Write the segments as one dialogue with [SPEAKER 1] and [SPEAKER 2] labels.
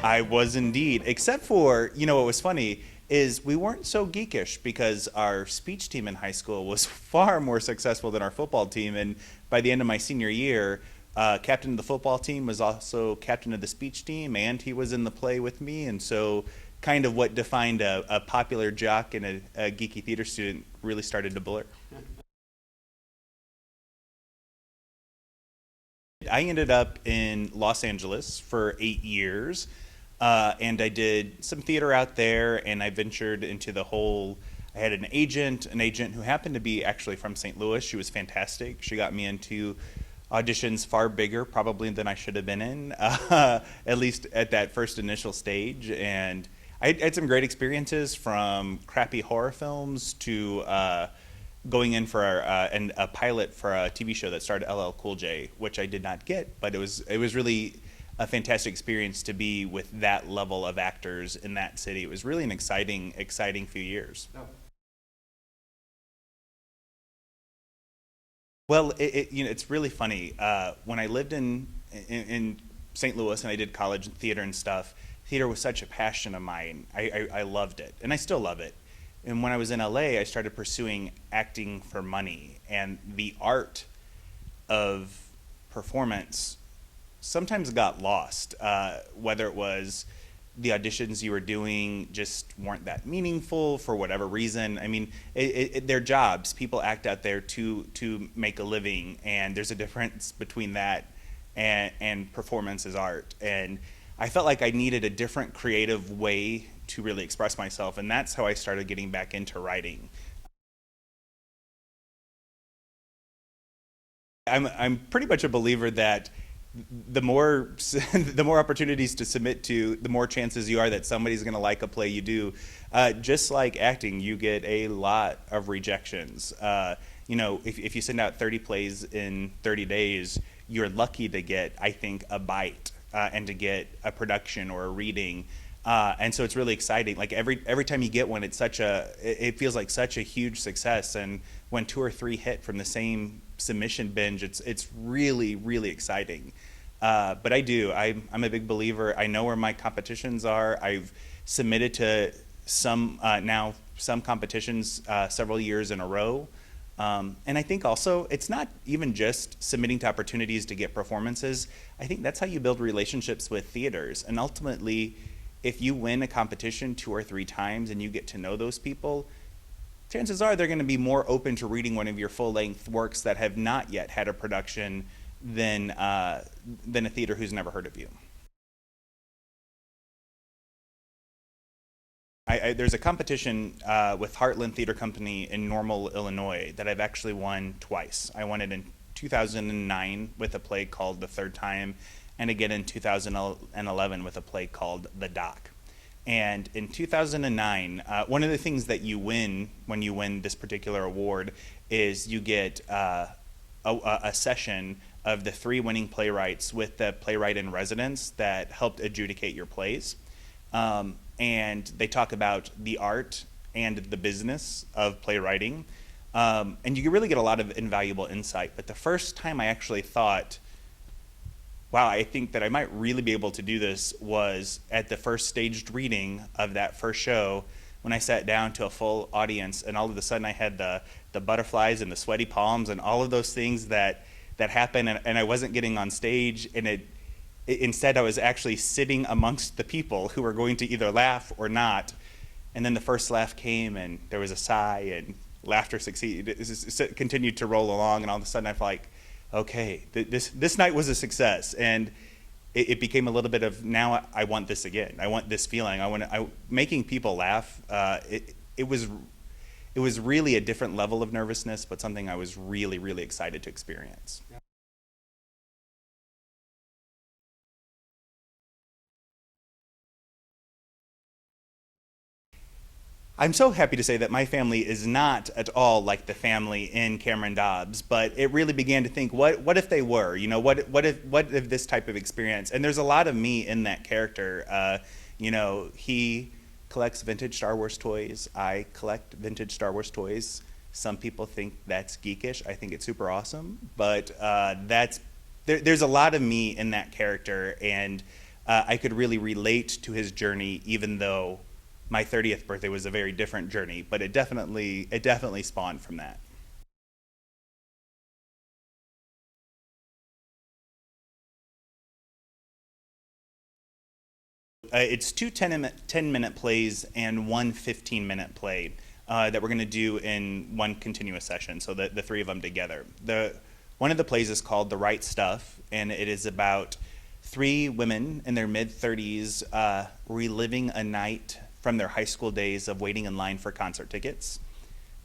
[SPEAKER 1] I was indeed, except for, what was funny is we weren't so geekish because our speech team in high school was far more successful than our football team. And by the end of my senior year, captain of the football team was also captain of the speech team, and he was in the play with me. And so, kind of what defined a popular jock and a geeky theater student really started to blur. I ended up in Los Angeles for 8 years, and I did some theater out there, and I ventured into the whole. I had an agent who happened to be actually from St. Louis. She was fantastic. She got me into auditions far bigger, probably than I should have been in, at least at that first initial stage. And I had some great experiences, from crappy horror films to going in for a pilot for a TV show that starred LL Cool J, which I did not get, but it was really a fantastic experience to be with that level of actors in that city. It was really an exciting few years. Oh. Well, it's really funny. When I lived in St. Louis and I did college and theater and stuff, theater was such a passion of mine. I loved it, and I still love it. And when I was in LA, I started pursuing acting for money, and the art of performance sometimes got lost, whether it was the auditions you were doing just weren't that meaningful for whatever reason. I mean, they're jobs. People act out there to make a living, and there's a difference between that and performance as art. And I felt like I needed a different creative way to really express myself, and that's how I started getting back into writing. I'm pretty much a believer that the more the more opportunities to submit to, the more chances you are that somebody's going to like a play you do. Just like acting, you get a lot of rejections. If you send out 30 plays in 30 days, you're lucky to get, I think, a bite and to get a production or a reading. And so it's really exciting. Like every time you get one, it feels like such a huge success. And when 2 or 3 hit from the same submission binge, it's really exciting. But I'm a big believer. I know where my competitions are. I've submitted to some competitions several years in a row. And I think also it's not even just submitting to opportunities to get performances. I think that's how you build relationships with theaters. And ultimately, if you win a competition 2 or 3 times and you get to know those people, chances are they're going to be more open to reading one of your full-length works that have not yet had a production than a theater who's never heard of you. There's a competition with Heartland Theater Company in Normal, Illinois that I've actually won twice. I won it in 2009 with a play called The Third Time, and again in 2011 with a play called The Dock. And in 2009, one of the things that you win when you win this particular award is you get a session of the 3 winning playwrights with the playwright in residence that helped adjudicate your plays. And they talk about the art and the business of playwriting. And you really get a lot of invaluable insight. But the first time I actually thought, wow, I think that I might really be able to do this, was at the first staged reading of that first show, when I sat down to a full audience, and all of a sudden I had the butterflies and the sweaty palms and all of those things that happen, and I wasn't getting on stage, and instead I was actually sitting amongst the people who were going to either laugh or not. And then the first laugh came, and there was a sigh, and laughter continued to roll along, and all of a sudden I felt like, okay, this night was a success, and it became a little bit of, now I want this again. I want this feeling. Making people laugh. It was really a different level of nervousness, but something I was really excited to experience. Yeah. I'm so happy to say that my family is not at all like the family in Cameron Dobbs, but it really began to think, what if they were? What if this type of experience? And there's a lot of me in that character. He collects vintage Star Wars toys. I collect vintage Star Wars toys. Some people think that's geekish. I think it's super awesome, but there's a lot of me in that character, and I could really relate to his journey, even though my 30th birthday was a very different journey, but it definitely spawned from that. It's two 10-minute plays and one 15-minute play that we're going to do in one continuous session, so the three of them together. One of the plays is called The Right Stuff, and it is about three women in their mid-30s reliving a night from their high school days of waiting in line for concert tickets.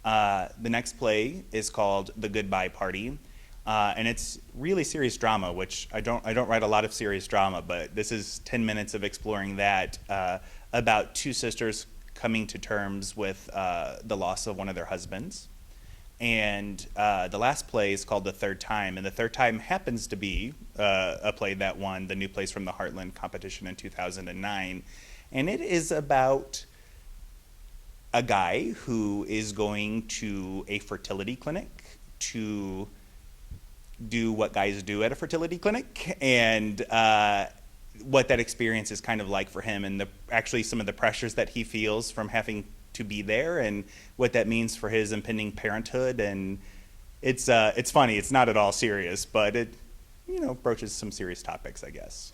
[SPEAKER 1] The next play is called The Goodbye Party, and it's really serious drama, which I don't write a lot of serious drama, but this is 10 minutes of exploring that about two sisters coming to terms with the loss of one of their husbands. And the last play is called The Third Time, and The Third Time happens to be a play that won the New Plays from the Heartland competition in 2009, and it is about a guy who is going to a fertility clinic to do what guys do at a fertility clinic, and what that experience is kind of like for him, and actually some of the pressures that he feels from having to be there, and what that means for his impending parenthood. And it's funny. It's not at all serious, but it broaches some serious topics, I guess.